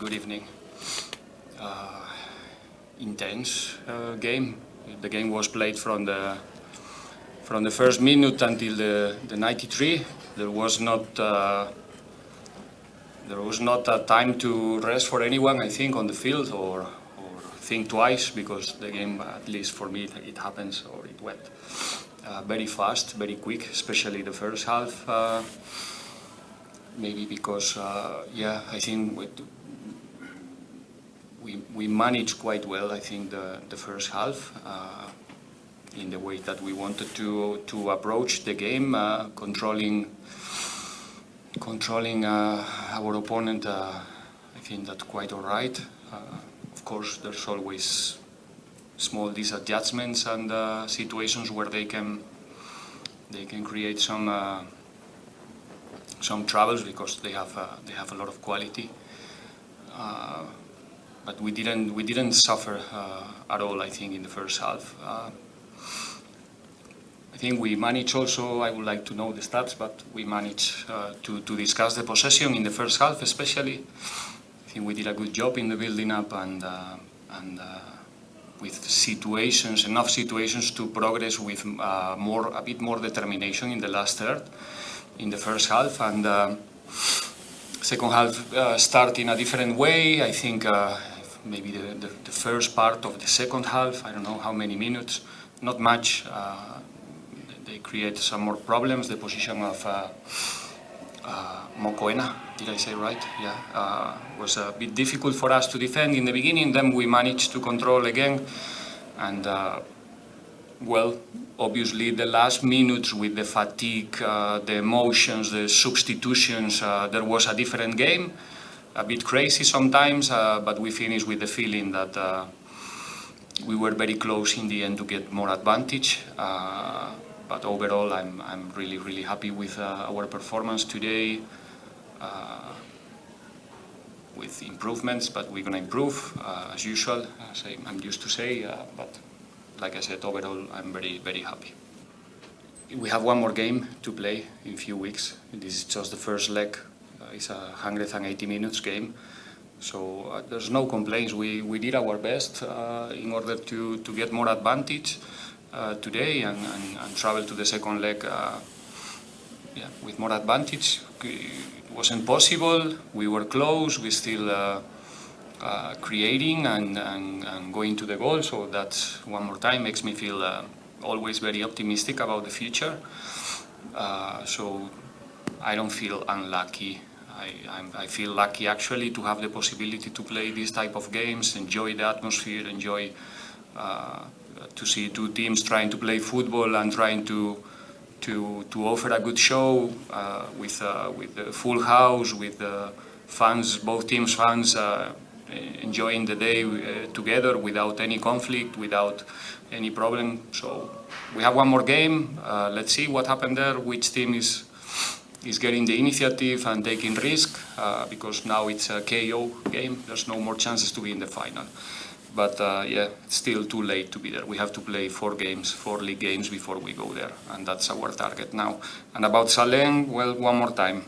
Good evening. Intense game. The game was played from the first minute until the 93. There was not a time to rest for anyone, I think, on the field or think twice, because the game, at least for me, it happens, or it went very fast, very quick, especially the first half. Maybe because, I think we managed quite well, I think, the first half in the way that we wanted to approach the game, controlling our opponent. I think that's quite all right. Of course, there's always small disadjustments and situations where they can create some troubles, because they have a lot of quality. But we didn't suffer at all, I think, in the first half. I think we managed also, I would like to know the stats, but we managed to discuss the possession in the first half especially. I think we did a good job in the building up and with situations, enough situations to progress with a bit more determination in the last third, in the first half. And second half start in a different way. I think maybe the first part of the second half, I don't know how many minutes, not much. They create some more problems. The position of Mokoena, did I say right? Yeah, was a bit difficult for us to defend in the beginning. Then we managed to control again, and well, obviously the last minutes with the fatigue, the emotions, the substitutions, there was a different game, a bit crazy sometimes, but we finished with the feeling that we were very close in the end to get more advantage. But overall, I'm really happy with our performance today. With improvements, but we're going to improve as usual, as I'm used to say. But like I said, overall, I'm very happy. We have one more game to play in a few weeks. This is just the first leg. It's a 180 minutes game. So there's no complaints. We did our best in order to get more advantage today and travel to the second leg with more advantage. It wasn't possible. We were close. We still creating and going to the goal. So that, one more time, makes me feel always very optimistic about the future. So I don't feel unlucky. I feel lucky actually to have the possibility to play these type of games, enjoy the atmosphere, enjoy to see two teams trying to play football and trying to offer a good show with the full house, with the fans, both teams' fans enjoying the day together without any conflict, without any problem. So we have one more game. Let's see what happened there, which team is getting the initiative and taking risk, because now it's a KO game. There's no more chances to be in the final. But it's still too late to be there. We have to play 4 league games before we go there, and that's our target now. And about Salem, well, one more time,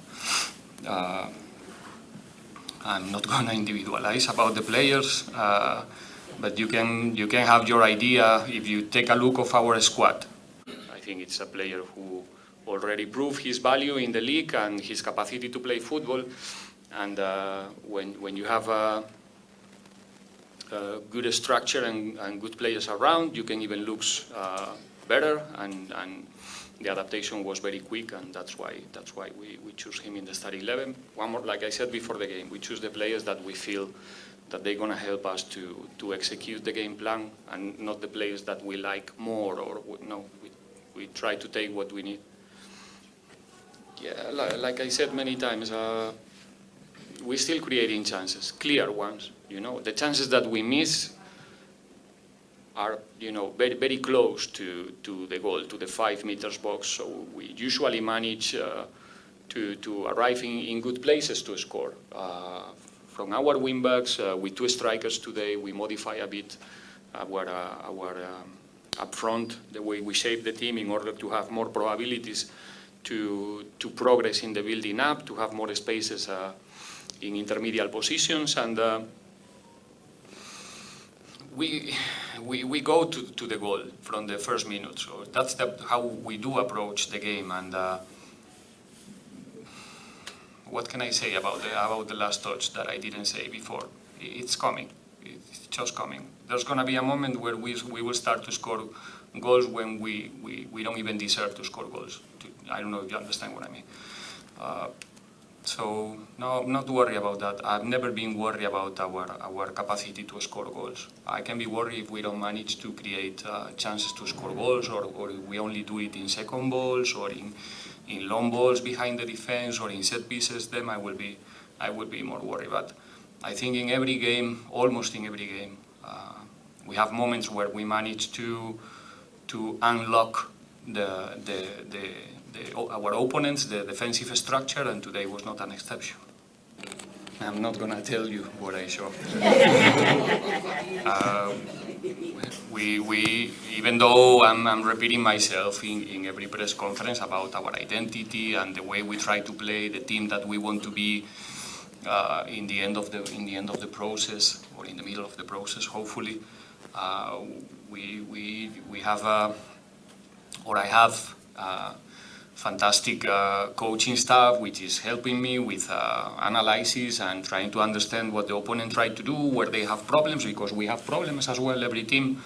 I'm not going to individualize about the players, but you can have your idea if you take a look of our squad. I think it's a player who already proved his value in the league and his capacity to play football. And when you have a good structure and good players around, you can even look better. And the adaptation was very quick, and that's why we choose him in the starting 11. One more, like I said before the game, we choose the players that we feel that they're going to help us to execute the game plan, and not the players that we like more, or no, we try to take what we need. Yeah, like I said many times, we're still creating chances, clear ones. The chances that we miss are, very close to the goal, to the 5 meters box. So we usually manage to arrive in good places to score. From our wingbacks, with 2 strikers today, we modify a bit our up front, the way we shape the team in order to have more probabilities to progress in the building up, to have more spaces intermediate positions, and we go to the goal from the first minute. So that's how we do approach the game. And what can I say about the last touch that I didn't say before? It's coming. It's just coming. There's going to be a moment where we will start to score goals when we don't even deserve to score goals. I don't know if you understand what I mean. So no, not worry about that. I've never been worried about our capacity to score goals. I can be worried if we don't manage to create chances to score goals, or we only do it in second balls, or in long balls behind the defense, or in set pieces. Then I will be more worried. But I think in every game, almost in every game, we have moments where we manage to unlock our opponents, the defensive structure, and today was not an exception. I'm not going to tell you what I saw. Even though I'm repeating myself in every press conference about our identity and the way we try to play, the team that we want to be in the end of the process, or in the middle of the process, hopefully, we have or I have fantastic coaching staff, which is helping me with analysis and trying to understand what the opponent tried to do, where they have problems, because we have problems as well, every team.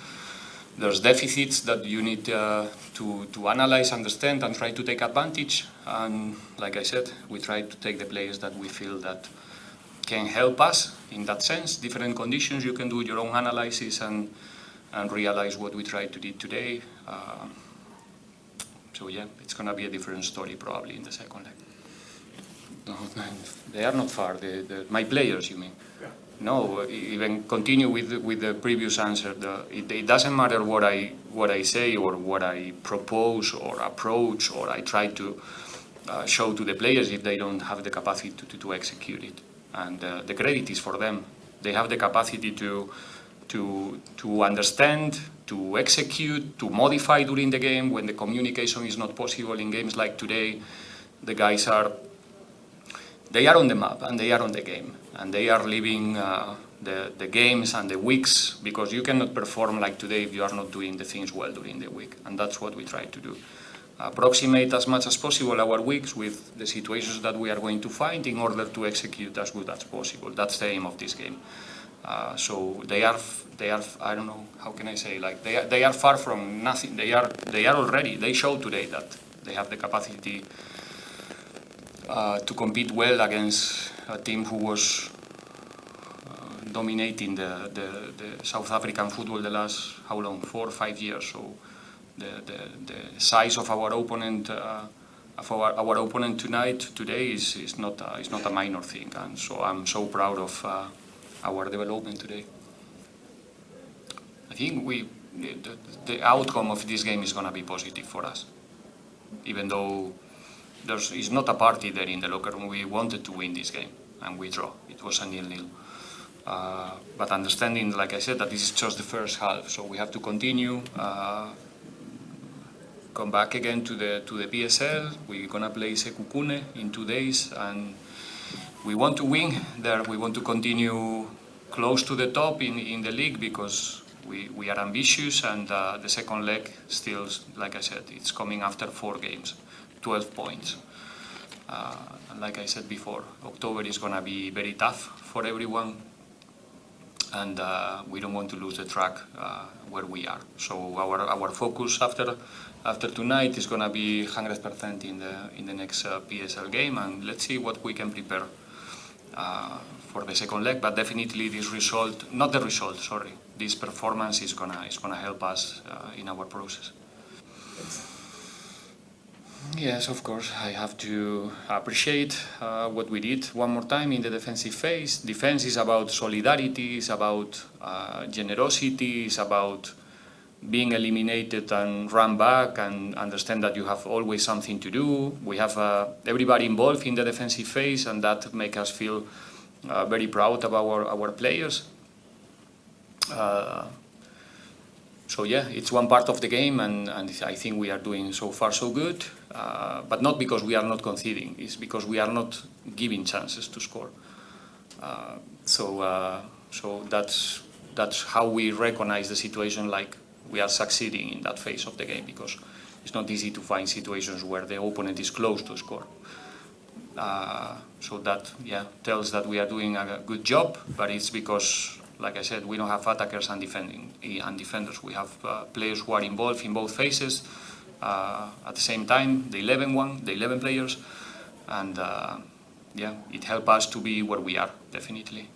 There's deficits that you need to analyze, understand, and try to take advantage. And like I said, we try to take the players that we feel that can help us in that sense. Different conditions, you can do your own analysis and realize what we tried to do today. So yeah, it's going to be a different story probably in the second leg. No, they are not far. My players, you mean? Yeah. No, even continue with the previous answer. It doesn't matter what I say or what I propose or approach or I try to show to the players if they don't have the capacity to execute it. And the credit is for them. They have the capacity to understand, to execute, to modify during the game when the communication is not possible in games like today. The guys they are on the map and they are on the game and they are living the games and the weeks, because you cannot perform like today if you are not doing the things well during the week, and that's what we try to do. Approximate as much as possible our weeks with the situations that we are going to find in order to execute as good as possible. That's the aim of this game. So they are I don't know, how can I say, like they are far from nothing. They are already, they show today that they have the capacity to compete well against a team who was dominating the South African football the last, how long, 4 or 5 years. So the size of our opponent today is not a minor thing, and so I'm so proud of our development today. I think the outcome of this game is going to be positive for us, even though it's not a party there in the locker room. We wanted to win this game and we draw. It was a 0-0. But understanding, like I said, that this is just the first half, so we have to continue. Come back again to the PSL. We're gonna play Sekukune in 2 days, and we want to win there. We want to continue close to the top in the league, because we are ambitious, and the second leg still, like I said, it's coming after 4 games, 12 points. And like I said before, October is gonna be very tough for everyone, and we don't want to lose the track where we are. So our focus after tonight is gonna be 100% in the next PSL game, and let's see what we can prepare for the second leg. But definitely this performance is gonna help us in our process. Yes, of course, I have to appreciate what we did one more time in the defensive phase. Defense is about solidarity, it's about generosity, it's about being eliminated and run back and understand that you have always something to do. We have everybody involved in the defensive phase, and that makes us feel very proud of our players. So yeah, it's one part of the game, and I think we are doing so far so good, but not because we are not conceding, it's because we are not giving chances to score. So that's how we recognize the situation, like we are succeeding in that phase of the game, because it's not easy to find situations where the opponent is close to score. So that, yeah, tells that we are doing a good job, but it's because, like I said, we don't have attackers and defenders. We have players who are involved in both phases at the same time, the 11 players, and yeah, it helped us to be where we are, definitely.